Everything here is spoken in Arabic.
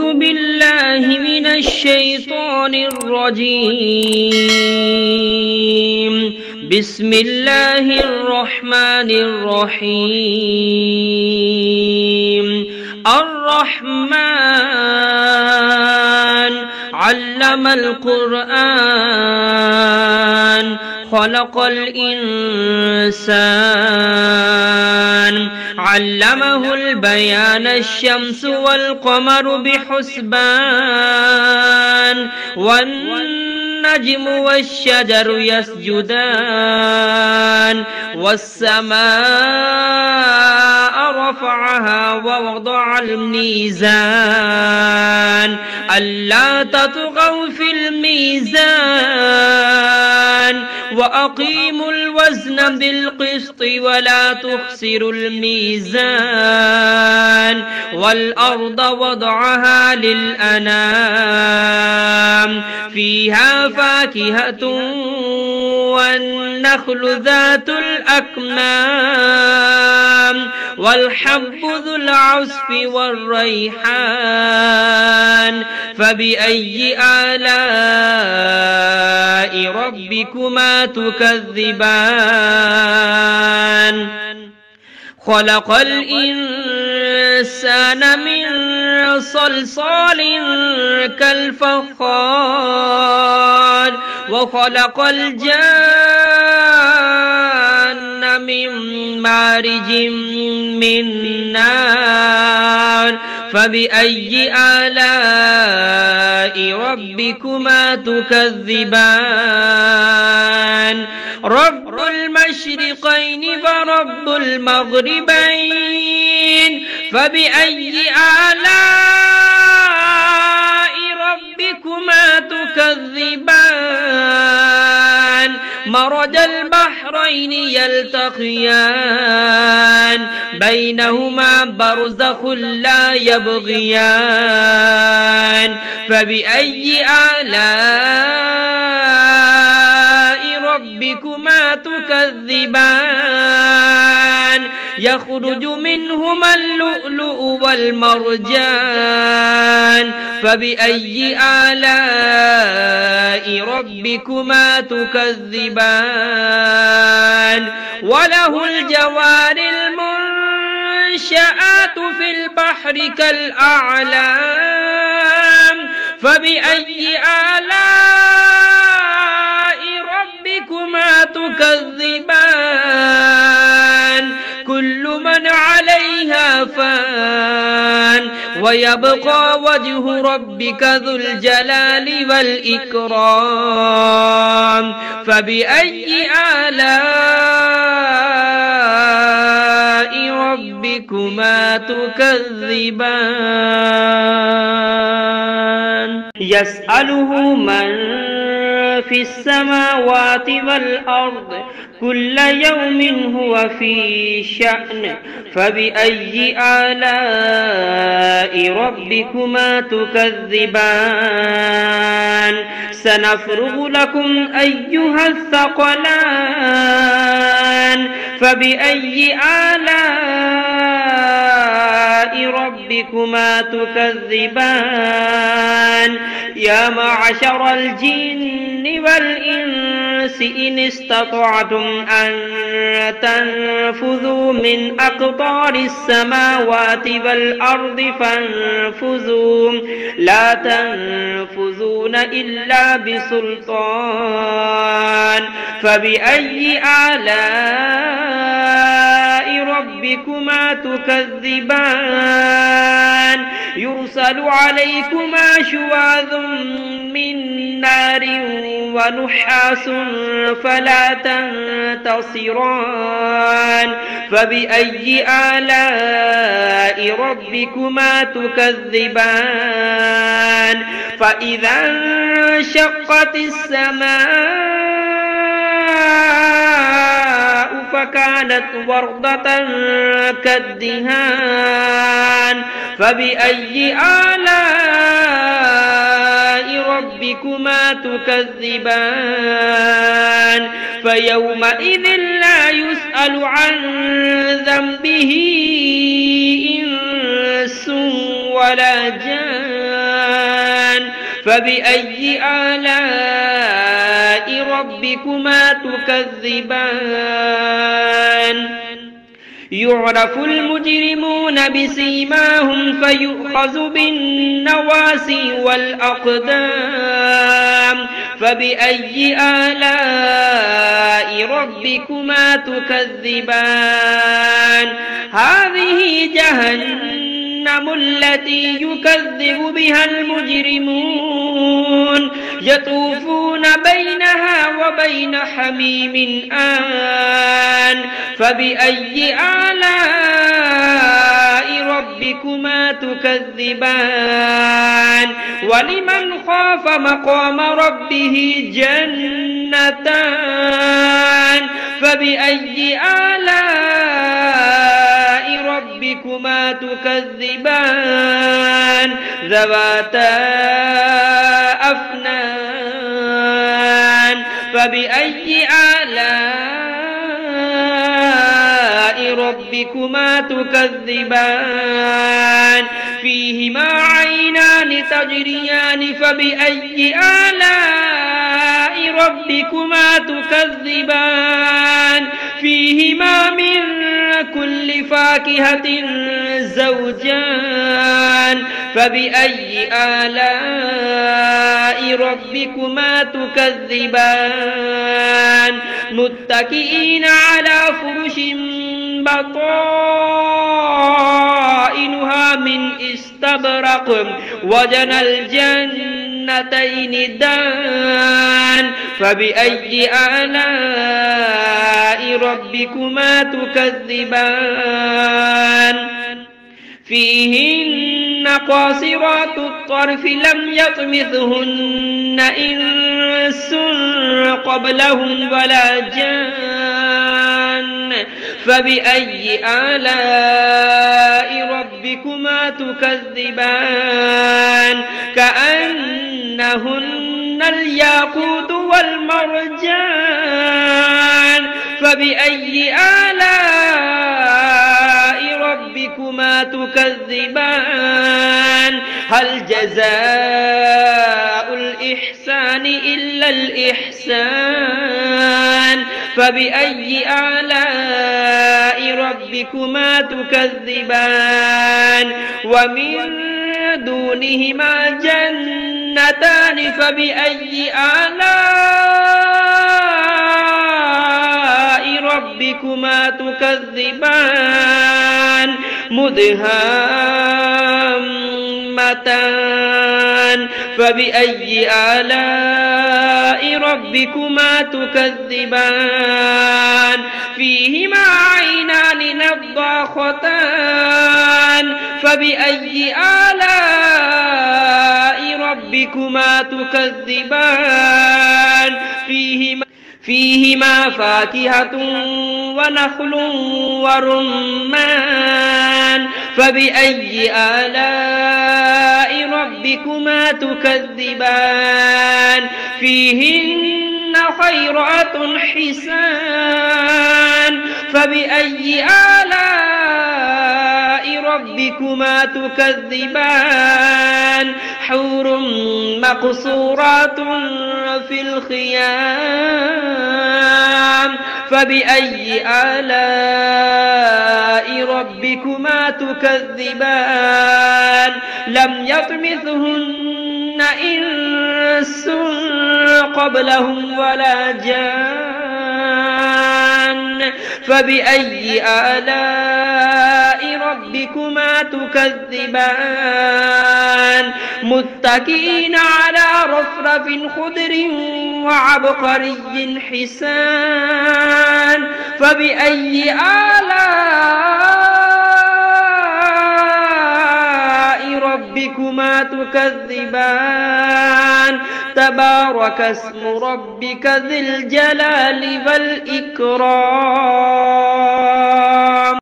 أعوذ بالله من الشيطان الرجيم. بسم الله الرحمن الرحيم. الرحمن علم القرآن خلق الإنسان علمه البيان الشمس والقمر بحسبان والنجم والشجر يسجدان والسماء رفعها ووضع الميزان ألا تطغوا في الميزان وأقيموا الوزن بالقسط ولا تخسروا الميزان والأرض وضعها للأنام فيها فاكهة والنخل ذات الأكمام والحب ذو العصف والريحان فبأي آلاء ربكما تكذبان خلق الإنسان من صلصال كالفخار وخلق الجان من مارج من نار فبأي آلاء ربكما تكذبان رب المشرقين ورب المغربين فبأي آلاء ربكما تكذبان مرج البحرين يلتقيان بينهما برزخ لا يبغيان فبأي آلاء ربكما تكذبان يخرج منهما اللؤلؤ والمرجان فبأي آلاء ربكما تكذبان وله الجوار المنشآت في البحر كالأعلام فبأي آلاء ربكما تكذبان كل من عليها فان ويبقى وجه ربك ذو الجلال والإكرام فبأي آلاء ربكما تكذبان يسأله من في السماوات والأرض كل يوم هو في شأن فبأي آلاء ربكما تكذبان سنفرغ لكم أيها الثقلان فبأي آلاء ربكما تكذبان يا معشر الجن والإنس إن استطعتم أن تنفذوا من أقطار السماوات والأرض فانفذوا لا تنفذون إلا بسلطان فبأي آلاء ربكما تكذبان يرسل عليكما شواظ من نار ونحاس فلا تنتصران فبأي آلاء ربكما تكذبان فإذا انشقت السماء فكانت وردة كالدهان فبأي آلاء ربكما تكذبان فيومئذ لا يسأل عن ذنبه إنس ولا جان فبأي آلاء ربكما تكذبان يعرف المجرمون بسيماهم فيؤخذ بالنواسي والأقدام فبأي آلاء ربكما تكذبان هذه جهنم التي يكذب بها المجرمون يطوفون بينها وبين حميم آن فبأي آلاء ربكما تكذبان ولمن خاف مقام ربه جنتان فبأي آلاء ربكما تكذبان ذواتا أفنان فبأي آلاء ربكما تكذبان فيهما عينان تجريان فبأي آلاء ربكما تكذبان فيهما من كل فاكهة زوجان فبأي آلاء ربكما تكذبان متكئين على فرش بطائنها من استبرق وجنى الجنتين دان فبأي آلاء ربكما تكذبان فيهن قاصرات الطرف لم يطمثهن إنس قبلهم ولا جان فبأي آلاء ربكما تكذبان كأنهن الياقوت والمرجان فبأي آلاء ربكما تكذبان هل جزاء الإحسان إلا الإحسان فبأي آلاء ربكما تكذبان ومن دونهما جنتان فبأي آلاء ربكما تكذبان مدهامتان فبأي آلاء ربكما تكذبان فيهما عينان نضاختان فبأي آلاء ربكما تكذبان فيهما فاكهة ونخل ورمان فبأي آلاء ربكما تكذبان فيهن خيرات حسان فبأي آلاء ربكما تكذبان حور مقصورات في الخيام فبأي آلاء ربكما تكذبان لم يطمثهن إنس قبلهم ولا جان فبأي آلاء ربكما تكذبان متكئين على رفرف خضر وعبقري حسان فبأي آلاء ربكما تكذبان تبارك اسم ربك ذي الجلال والإكرام